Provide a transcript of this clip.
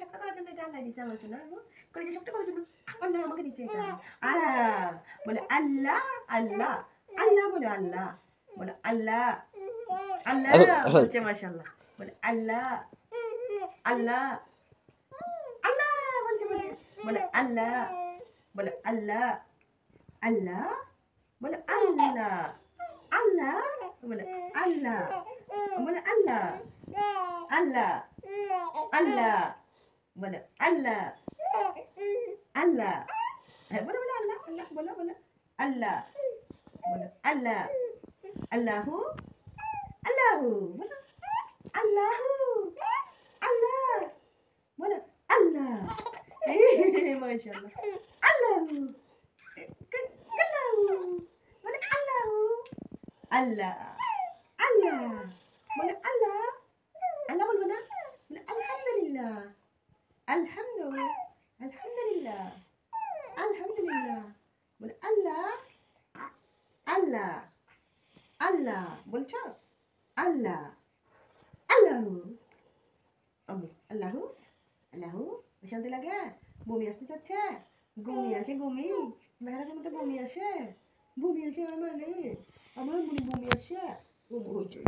শক্ত করার জন্য এটা আল্লাহ দিয়েছে আমার জন্য কলিজা শক্ত করার জন্য আল্লাহ আমাকে দিয়েছে এটা বলে আল্লাহ আল্লাহ আল্লাহ বলে আল্লাহ বলে আল্লাহ আল্লাহ বলছে মাশাআল্লাহ বলে আল্লাহ আল্লাহ আল্লাহ বলছে বলে আল্লাহ বলে আল্লাহ আল্লাহ বলে আল্লাহ আল্লাহ বলে আল্লাহ বলে আল্লাহ আল্লাহ আল্লাহ বলে আল্লাহ আল্লাহ বলে বলে আল্লাহ আল্লাহ বলে বলে আল্লাহ বলে আল্লাহ আল্লাহু আল্লাহু বলে আল্লাহু আল্লাহ বলে আল্লাহ মাশাআল্লাহ আল্লাহু বলে আল্লাহু আল্লাহ আল্লাহ বলে আল্লাহ আল্লাহ বলবো না বলে আলহামদুলিল্লাহ আলহামদুলিল্লাহ আলহামদুলিল্লাহ বলে আল্লাহ আল্লাহ আল্লাহ বলছো আল্লাহ আল্লাহু আল্লাহু আল্লাহু শান্তি লাগে বমি আসতে চাচ্ছে বমি আসে বমি মেহরাজের মতো বমি আসে আমার মানে আমার বমি আসে বমি হয়েছে